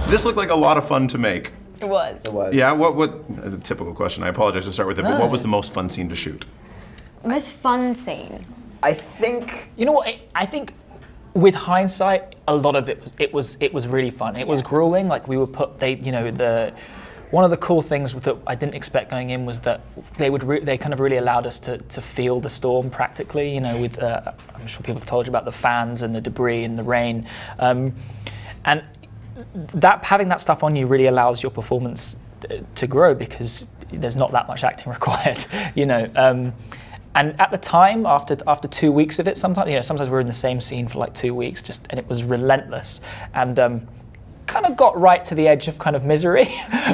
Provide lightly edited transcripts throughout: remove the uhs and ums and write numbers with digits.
This looked like a lot of fun to make. It was. It was. Yeah, what as a typical question, I apologize to start with it, but what was the most fun scene to shoot? Most fun scene. I think. You know what? I think with hindsight, a lot of it was really fun. It was grueling. Like we were one of the cool things that I didn't expect going in was that they kind of really allowed us to feel the storm practically. You know, with I'm sure people have told you about the fans and the debris and the rain, and that having that stuff on you really allows your performance to grow because there's not that much acting required. You know. And at the time, after 2 weeks of it, sometimes we're in the same scene for like 2 weeks, and it was relentless, and kind of got right to the edge of kind of misery.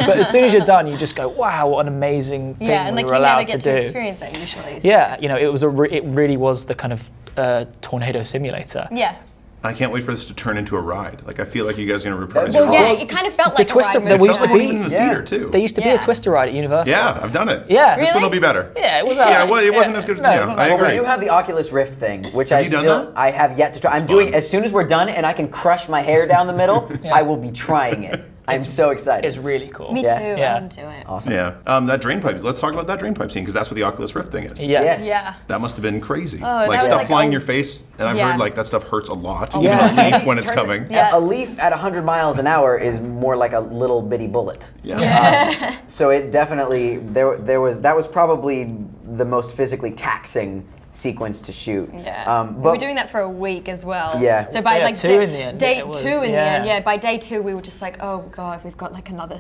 But as soon as you're done, you just go, wow, what an amazing thing and we like were you allowed never get to do. Experience that usually. So. Yeah, you know, it really was the kind of tornado simulator. Yeah. I can't wait for this to turn into a ride. Like I feel like you guys are gonna reprise Well, your yeah, roles. it kind of felt like Twister, a ride there movie. used to Felt be like in the theater too. There used to be a Twister ride at Universal. Yeah, I've done it. Yeah. This one will Really? be better. Yeah, it was. Yeah, well, it wasn't as good. No, Yeah, no, I Well, we agree. do have the Oculus Rift thing, which Have you done that? I have yet to try. I'm It's doing fun. as soon as we're done and I can crush my hair down the middle. I will be trying it. I'm so excited. It's really cool. Me Yeah. too. Yeah. I want to do it. awesome. Yeah, that drain pipe. Let's talk about that drain pipe scene because that's what the Oculus Rift thing is. Yes. Yeah. That must have been crazy. that like was stuff like flying in a- your face, and I've Yeah. heard like that stuff hurts a lot. Yeah. Even a leaf when it's coming. Yeah. A leaf at 100 miles an hour is more like a little bitty bullet. Yeah. So it definitely that was probably the most physically taxing sequence to shoot. Yeah. We But were doing that for a week as well. Yeah. So by Yeah, like 2 in the end, day it was. 2 in the Yeah. end, yeah. By day 2, we were just like, oh god, we've got like another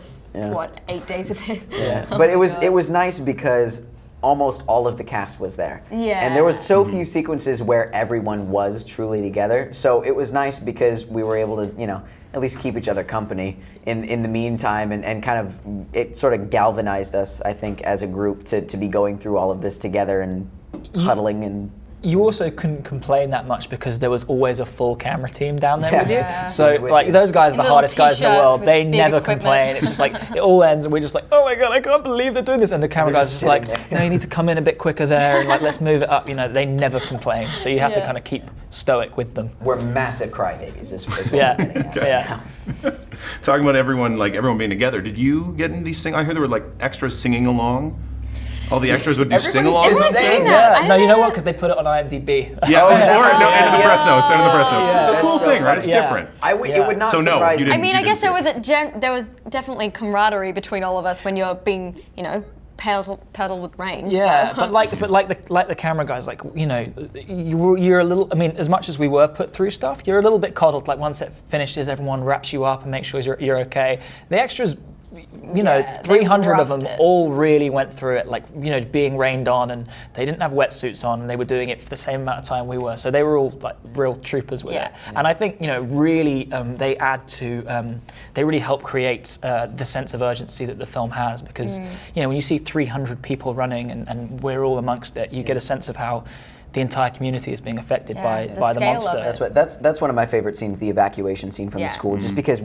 8 days of this. Yeah. Oh But my it was God. it was nice because almost all of the cast was there. Yeah. And there was so few sequences where everyone was truly together. So it was nice because we were able to, at least keep each other company in the meantime and kind of it sort of galvanized us, I think, as a group to be going through all of this together and huddling and You also couldn't complain that much because there was always a full camera team down there with you. Yeah. So With like you. those guys are the Little hardest guys in the t-shirts world. with They big never equipment. complain. It's just like it all ends and we're just like, oh my god, I can't believe they're doing this. And the camera They're guys just are just like, sitting there. no, you need to come in a bit quicker there and like let's move it up. They never complain. So you have to Yeah. kind of keep stoic with them. we're massive crybabies is what Yeah. we're getting at right Yeah. now. Talking about everyone being together. Did you get in these sing? I heard there were like extras singing along. All the extras would do sing-alongs. Everyone's Same. saying Yeah. that. I No, don't know know. what? Because they put it on IMDb. Yeah, Oh, is that or right? no, end of the Yeah. press notes. End of the press notes. Yeah. It's a cool That's so thing, right? It's Yeah. different. It would not So no, surprise you me. didn't. I mean, I guess see there was definitely camaraderie between all of us when you're being, paddled with rain. Yeah, so. but like the camera guys, you're a little. I mean, as much as we were put through stuff, you're a little bit coddled. Like once it finishes, everyone wraps you up and makes sure you're okay. The extras, Yeah, they 300 of them roughed it. all really went through it, being rained on, and they didn't have wetsuits on, and they were doing it for the same amount of time we were. So they were all like real troopers with Yeah. it. And I think really they add to, they really help create the sense of urgency that the film has because when you see 300 people running and we're all amongst it, you get a sense of how the entire community is being affected by the the scale of monster. it. That's one of my favorite scenes, the evacuation scene from Yeah. the school, just because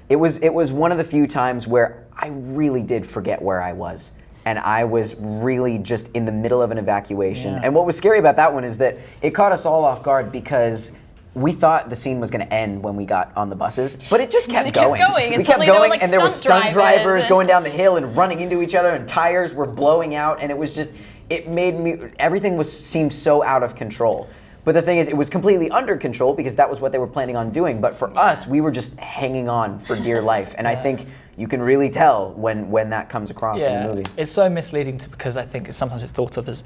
it was one of the few times where I really did forget where I was. And I was really just in the middle of an evacuation. Yeah. And what was scary about that one is that it caught us all off guard because we thought the scene was going to end when we got on the buses, but it just kept It kept going. going, and We kept suddenly there were, going, like, and there were stunt stunt drivers drivers and- going down the hill and running into each other, and tires were blowing out, and it was just, it made me, everything seemed so out of control. But the thing is, it was completely under control because that was what they were planning on doing. But for us, we were just hanging on for dear life, and I think you can really tell when that comes across in the movie. It's so misleading because I think sometimes it's thought of as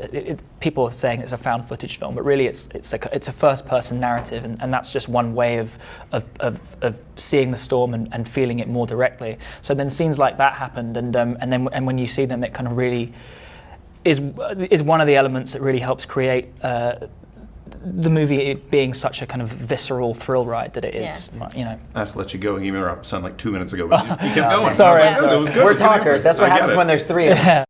people are saying it's a found footage film, but really it's a first person narrative, and that's just one way of seeing the storm and feeling it more directly. So then scenes like that happened, and when you see them, it kind of really is one of the elements that really helps create the movie being such a kind of visceral thrill ride that it is. I have to let you go. You gave me a sound like 2 minutes ago, but you kept going. Sorry, I was like, sorry. that was good. We're Good answer. talkers. That's what I get happens it. when there's three of us.